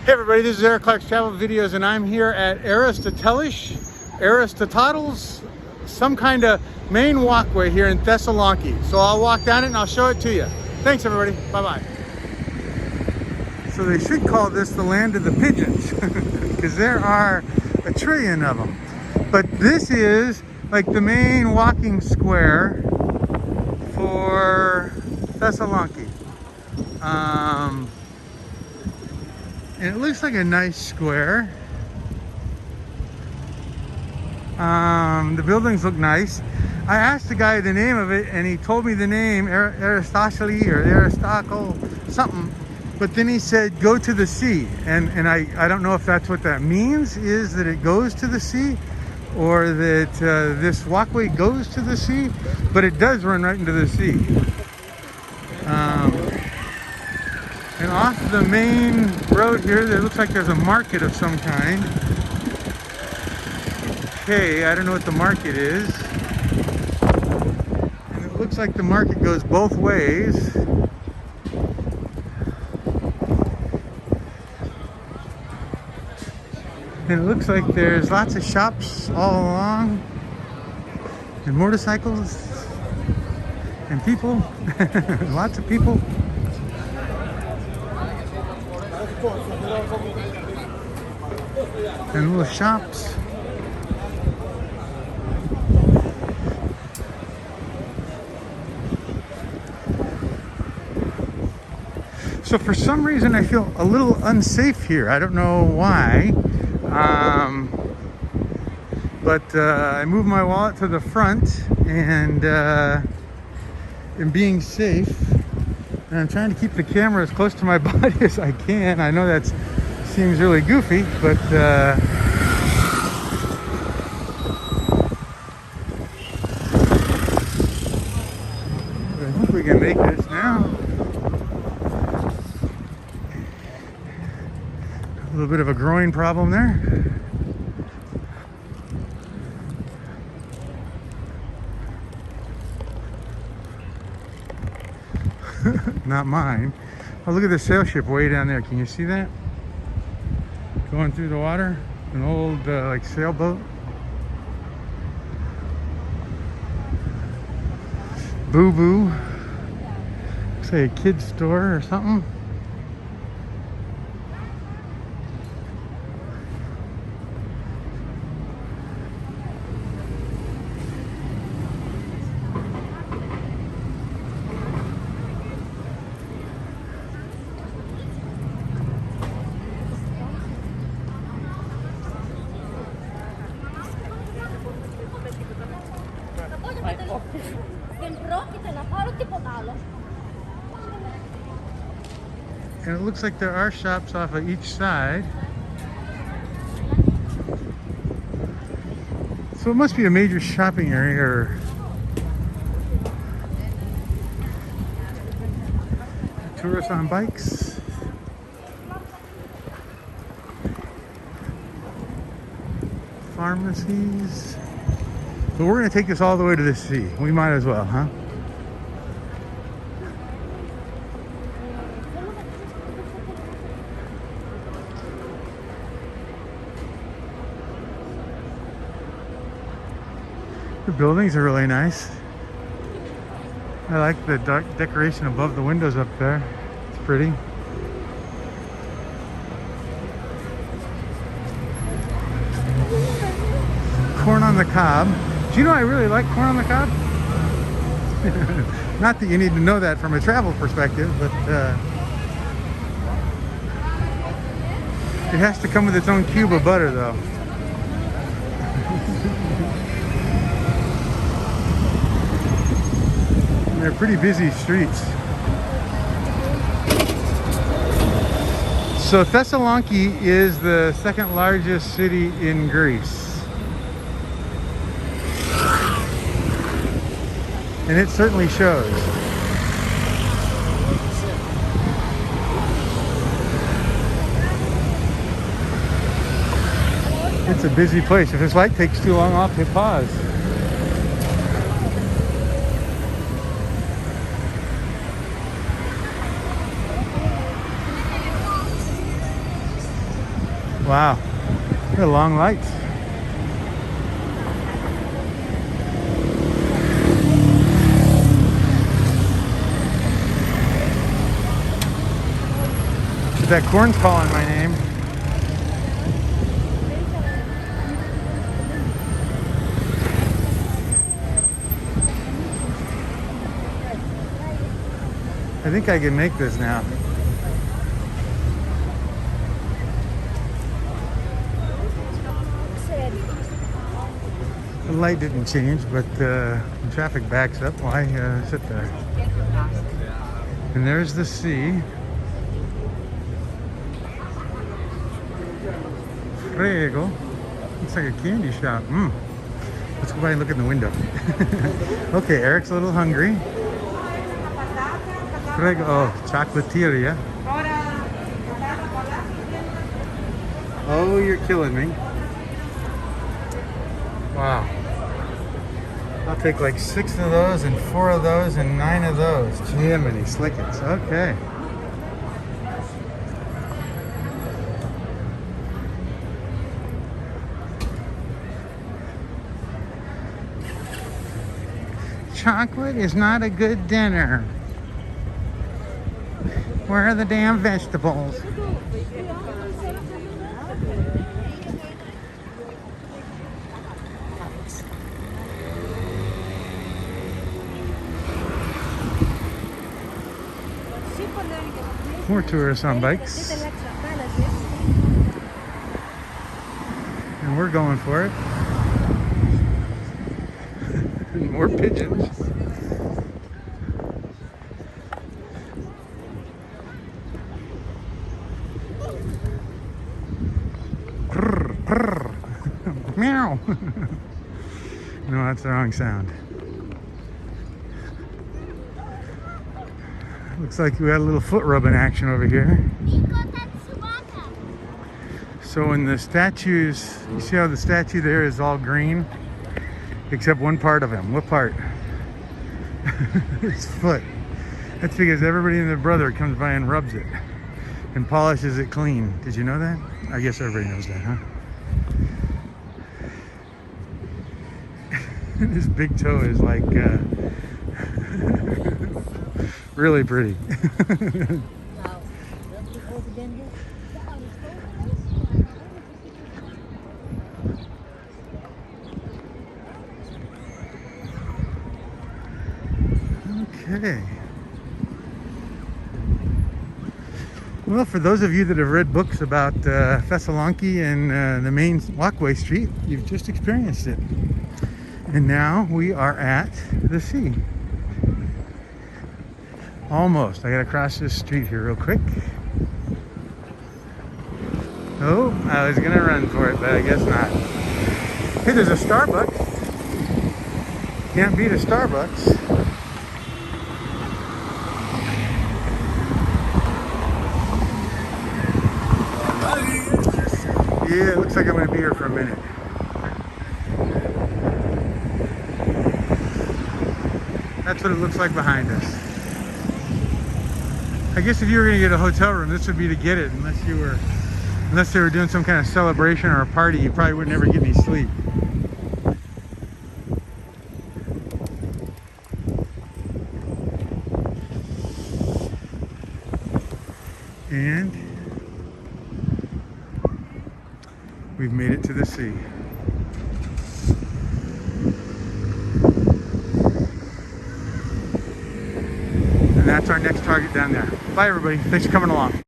Hey everybody, this is Eric Clark's Travel Videos, and I'm here at Aristotelous, some kind of main walkway here in Thessaloniki. So I'll walk down it and I'll show it to you. Thanks everybody, bye-bye. So they should call this the land of the pigeons, because there are a trillion of them. But this is like the main walking square for Thessaloniki. And it looks like a nice square. The buildings look nice. I asked the guy the name of it and he told me the name, Aristotle or Aristotle something. But then he said, go to the sea. And I don't know if that's what that means, is that it goes to the sea, or that this walkway goes to the sea, but it does run right into the sea. And off the main road here, there looks like there's a market of some kind. Okay, I don't know what the market is. And it looks like the market goes both ways. And it looks like there's lots of shops all along, and motorcycles, and people, lots of people. And little shops. So for some reason I feel a little unsafe here. I don't know why. But I moved my wallet to the front and am being safe. And I'm trying to keep the camera as close to my body as I can. I know that seems really goofy, but I think we can make this now. A little bit of a groin problem there. Not mine. Oh, look at the sail ship way down there. Can you see that? Going through the water. An old like sailboat. Boo Boo. Looks like a kid's store or something. And it looks like there are shops off of each side. So it must be a major shopping area, or tourists on bikes. Pharmacies. But we're going to take this all the way to the sea. We might as well, huh? The buildings are really nice. I like the dark decoration above the windows up there. It's pretty. Corn on the cob. Do you know I really like corn on the cob? Not that you need to know that from a travel perspective, but it has to come with its own cube of butter though. They're pretty busy streets. So Thessaloniki is the second largest city in Greece. And it certainly shows. It's a busy place. If this light takes too long, I'll hit pause. Wow, they're long lights. That corn's calling my name. I think I can make this now. The light didn't change, but the traffic backs up. Why sit there? And there's the sea. Prego. Looks like a candy shop. Let's go by and look in the window. Okay, Eric's a little hungry. Prego. Oh, chocolateria. Oh, you're killing me. Wow. I'll take like 6 of those and 4 of those and 9 of those. Jiminy slickets. Okay. Chocolate is not a good dinner. Where are the damn vegetables? More tourists on bikes. And we're going for it. More pigeons. Purr, purr. Meow. No, that's the wrong sound. Looks like we had a little foot rubbing action over here. So in the statues, you see how the statue there is all green? Except one part of him. What part? His foot. That's because everybody and their brother comes by and rubs it and polishes it clean. Did you know that? I guess everybody knows that, huh? His big toe is like really pretty. Okay. Well, for those of you that have read books about Thessaloniki and the main walkway street, you've just experienced it. And now we are at the sea. Almost. I gotta cross this street here real quick. Oh, I was gonna run for it, but I guess not. Hey, there's a Starbucks. Can't beat a Starbucks. Yeah, it looks like I'm going to be here for a minute. That's what it looks like behind us. I guess if you were going to get a hotel room, this would be to get it, unless they were doing some kind of celebration or a party. You probably would never get any sleep. And we've made it to the sea. And that's our next target down there. Bye everybody. Thanks for coming along.